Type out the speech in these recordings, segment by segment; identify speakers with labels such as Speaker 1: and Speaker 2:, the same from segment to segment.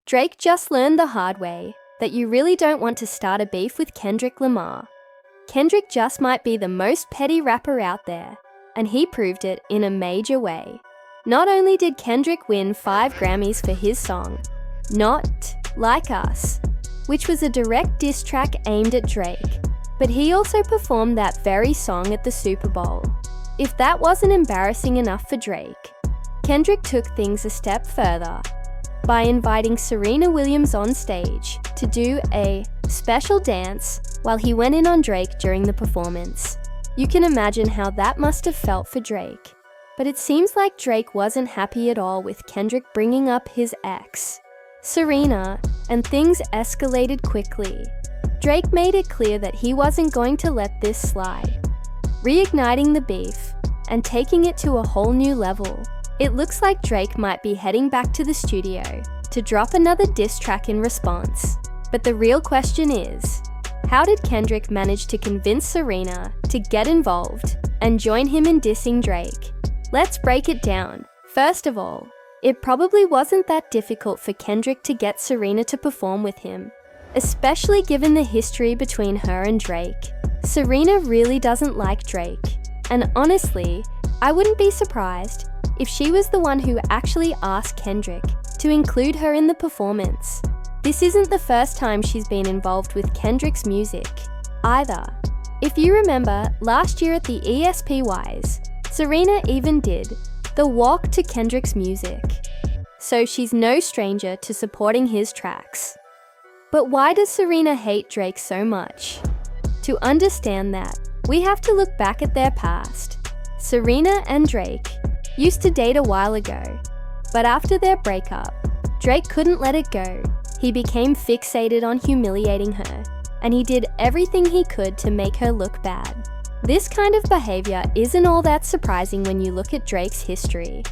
Speaker 1: Drake just learned the hard way that you really don't want to start a beef with Kendrick Lamar. Kendrick just might be the most petty rapper out there, and he proved it in a major way. Not only did Kendrick win 5 Grammys for his song, Not Like Us, which was a direct diss track aimed at Drake, but he also performed that very song at the Super Bowl. If that wasn't embarrassing enough for Drake, Kendrick took things a step further by inviting Serena Williams on stage to do a special dance while he went in on Drake during the performance. You can imagine how that must have felt for Drake. But it seems like Drake wasn't happy at all with Kendrick bringing up his ex, Serena, and things escalated quickly. Drake made it clear that he wasn't going to let this slide, reigniting the beef and taking it to a whole new level. It looks like Drake might be heading back to the studio to drop another diss track in response. But the real question is, how did Kendrick manage to convince Serena to get involved and join him in dissing Drake? Let's break it down. First of all, it probably wasn't that difficult for Kendrick to get Serena to perform with him, especially given the history between her and Drake. Serena really doesn't like Drake, and honestly, I wouldn't be surprised if she was the one who actually asked Kendrick to include her in the performance. This isn't the first time she's been involved with Kendrick's music, either. If you remember, last year at the ESPYs, Serena even did the walk to Kendrick's music, so she's no stranger to supporting his tracks. But why does Serena hate Drake so much? To understand that, we have to look back at their past. Serena and Drake used to date a while ago, but after their breakup, Drake couldn't let it go. He became fixated on humiliating her, and he did everything he could to make her look bad. This kind of behavior isn't all that surprising when you look at Drake's history.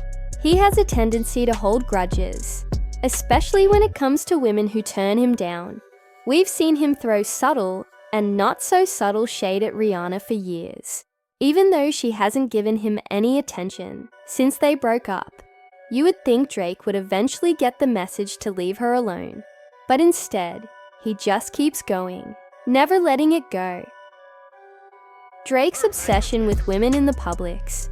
Speaker 1: He has a tendency to hold grudges, especially when it comes to women who turn him down. We've seen him throw subtle and not so subtle shade at Rihanna for years, even though she hasn't given him any attention since they broke up. You would think Drake would eventually get the message to leave her alone, but instead, he just keeps going, never letting it go. Drake's obsession with women in the publics.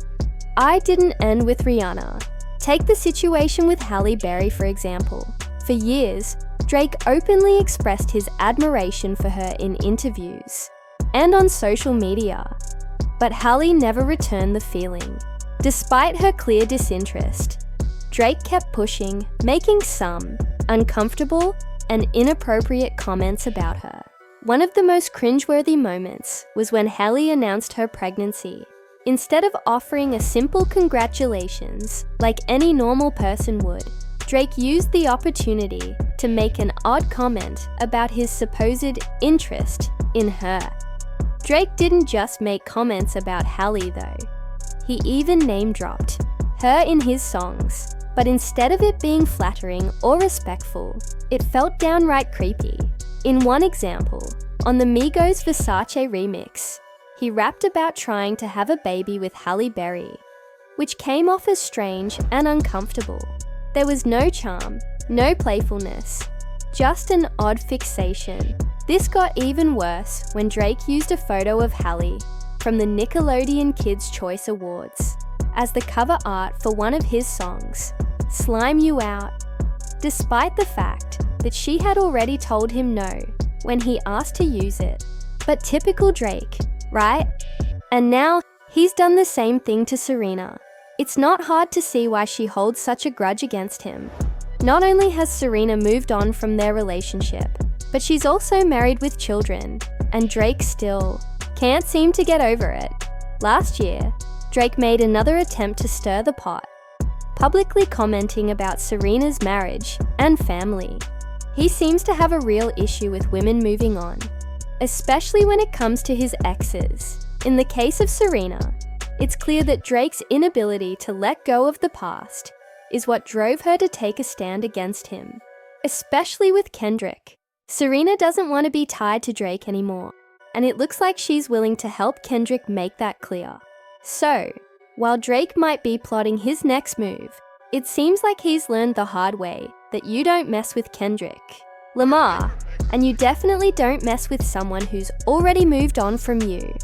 Speaker 1: I didn't end with Rihanna. Take the situation with Halle Berry, for example. For years, Drake openly expressed his admiration for her in interviews and on social media. But Halle never returned the feeling. Despite her clear disinterest, Drake kept pushing, making some uncomfortable and inappropriate comments about her. One of the most cringeworthy moments was when Halle announced her pregnancy. Instead of offering a simple congratulations like any normal person would, Drake used the opportunity to make an odd comment about his supposed interest in her. Drake didn't just make comments about Halle though. He even name-dropped her in his songs, but instead of it being flattering or respectful, it felt downright creepy. In one example, on the Migos Versace remix, he rapped about trying to have a baby with Halle Berry, which came off as strange and uncomfortable. There was no charm, no playfulness, just an odd fixation. This got even worse when Drake used a photo of Halle from the Nickelodeon Kids' Choice Awards as the cover art for one of his songs, Slime You Out, despite the fact that she had already told him no when he asked to use it. But typical Drake, right? And now he's done the same thing to Serena. It's not hard to see why she holds such a grudge against him. Not only has Serena moved on from their relationship, but she's also married with children, and Drake still can't seem to get over it. Last year, Drake made another attempt to stir the pot, publicly commenting about Serena's marriage and family. He seems to have a real issue with women moving on, especially when it comes to his exes. In the case of Serena, it's clear that Drake's inability to let go of the past is what drove her to take a stand against him, especially with Kendrick. Serena doesn't want to be tied to Drake anymore, and it looks like she's willing to help Kendrick make that clear. So, while Drake might be plotting his next move, it seems like he's learned the hard way that you don't mess with Kendrick Lamar, and you definitely don't mess with someone who's already moved on from you.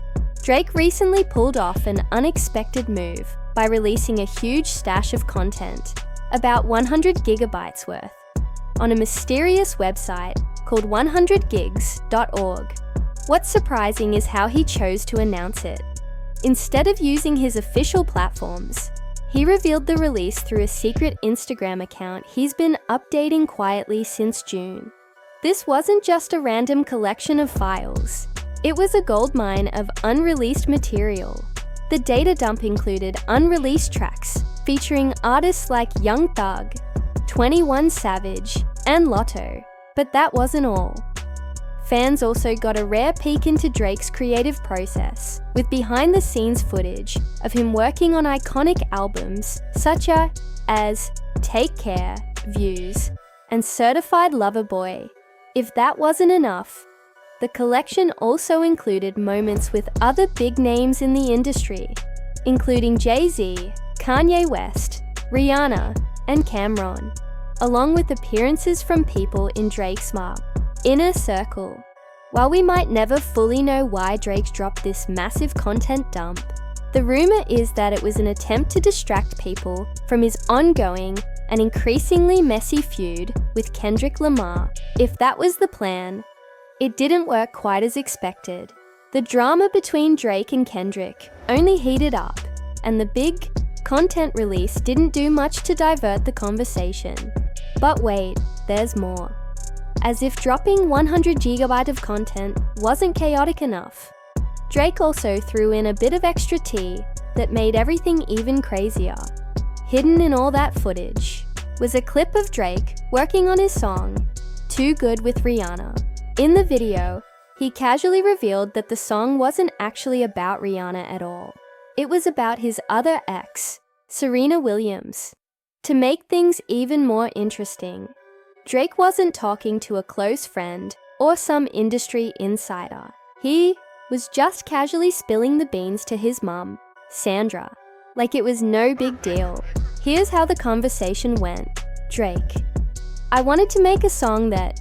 Speaker 1: Drake recently pulled off an unexpected move by releasing a huge stash of content, about 100 gigabytes worth, on a mysterious website called 100gigs.org. What's surprising is how he chose to announce it. Instead of using his official platforms, he revealed the release through a secret Instagram account he's been updating quietly since June. This wasn't just a random collection of files. It was a goldmine of unreleased material. The data dump included unreleased tracks featuring artists like Young Thug, 21 Savage, and Lotto. But that wasn't all. Fans also got a rare peek into Drake's creative process, with behind-the-scenes footage of him working on iconic albums such as Take Care, Views, and Certified Lover Boy. If that wasn't enough, the collection also included moments with other big names in the industry, including Jay-Z, Kanye West, Rihanna, and Cameron, along with appearances from people in Drake's inner circle. While we might never fully know why Drake dropped this massive content dump, the rumor is that it was an attempt to distract people from his ongoing and increasingly messy feud with Kendrick Lamar. If that was the plan, it didn't work quite as expected. The drama between Drake and Kendrick only heated up, and the big content release didn't do much to divert the conversation. But wait, there's more. As if dropping 100 GB of content wasn't chaotic enough, Drake also threw in a bit of extra tea that made everything even crazier. Hidden in all that footage was a clip of Drake working on his song, Too Good with Rihanna. In the video, he casually revealed that the song wasn't actually about Rihanna at all. It was about his other ex, Serena Williams. To make things even more interesting, Drake wasn't talking to a close friend or some industry insider. He was just casually spilling the beans to his mum, Sandra, like it was no big deal. Here's how the conversation went. Drake: I wanted to make a song that,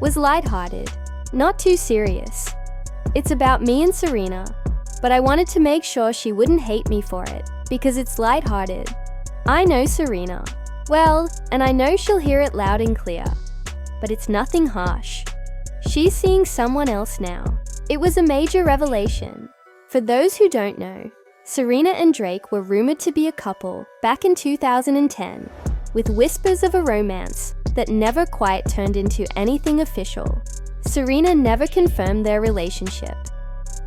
Speaker 1: was lighthearted, not too serious. It's about me and Serena, but I wanted to make sure she wouldn't hate me for it, because it's lighthearted. I know Serena well, and I know she'll hear it loud and clear, but it's nothing harsh. She's seeing someone else now. It was a major revelation. For those who don't know, Serena and Drake were rumored to be a couple back in 2010, with whispers of a romance that never quite turned into anything official. Serena never confirmed their relationship,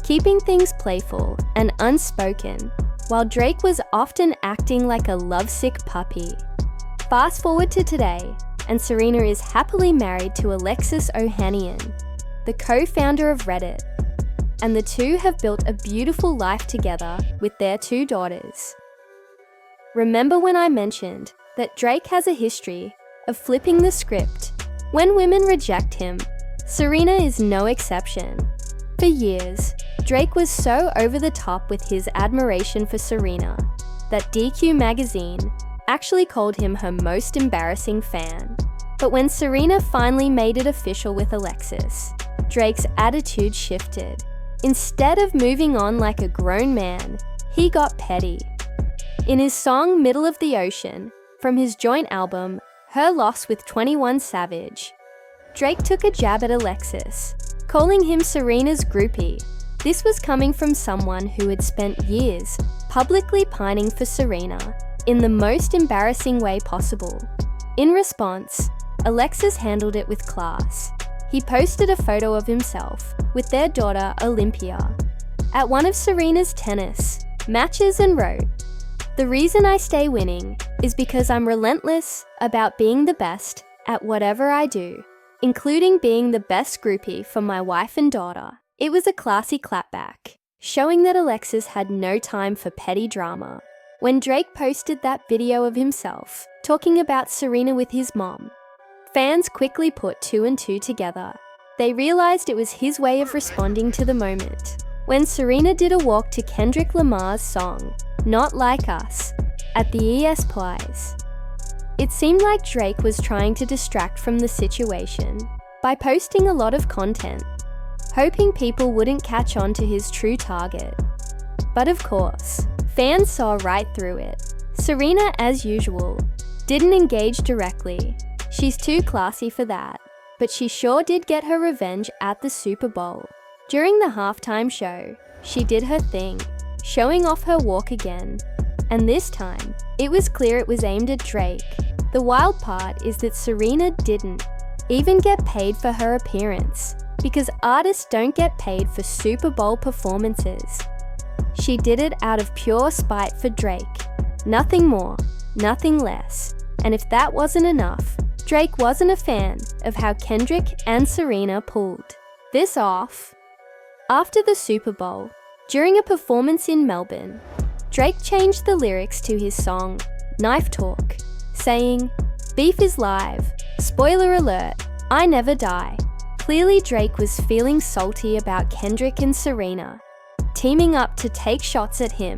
Speaker 1: keeping things playful and unspoken, while Drake was often acting like a lovesick puppy. Fast forward to today, and Serena is happily married to Alexis Ohanian, the co-founder of Reddit, and the two have built a beautiful life together with their 2 daughters. Remember when I mentioned that Drake has a history of flipping the script when women reject him? Serena is no exception. For years, Drake was so over the top with his admiration for Serena that DQ magazine actually called him her most embarrassing fan. But when Serena finally made it official with Alexis, Drake's attitude shifted. Instead of moving on like a grown man, he got petty. In his song Middle of the Ocean, from his joint album, Her Loss with 21 Savage, Drake took a jab at Alexis, calling him Serena's groupie. This was coming from someone who had spent years publicly pining for Serena in the most embarrassing way possible. In response, Alexis handled it with class. He posted a photo of himself with their daughter Olympia at one of Serena's tennis matches and wrote, "The reason I stay winning is because I'm relentless about being the best at whatever I do, including being the best groupie for my wife and daughter." It was a classy clapback, showing that Alexis had no time for petty drama. When Drake posted that video of himself talking about Serena with his mom, fans quickly put 2 and 2 together. They realized it was his way of responding to the moment. When Serena did a walk to Kendrick Lamar's song, Not Like Us, at the ES Pies, It seemed like Drake was trying to distract from the situation by posting a lot of content, hoping people wouldn't catch on to his true target. But of course, fans saw right through it. Serena, as usual, didn't engage directly. She's too classy for that. But she sure did get her revenge at the Super Bowl. During the halftime show, she did her thing, showing off her walk again. And this time, it was clear it was aimed at Drake. The wild part is that Serena didn't even get paid for her appearance, because artists don't get paid for Super Bowl performances. She did it out of pure spite for Drake. Nothing more, nothing less. And if that wasn't enough, Drake wasn't a fan of how Kendrick and Serena pulled this off. After the Super Bowl, during a performance in Melbourne, Drake changed the lyrics to his song, Knife Talk, saying, "Beef is live. Spoiler alert, I never die." Clearly Drake was feeling salty about Kendrick and Serena, teaming up to take shots at him.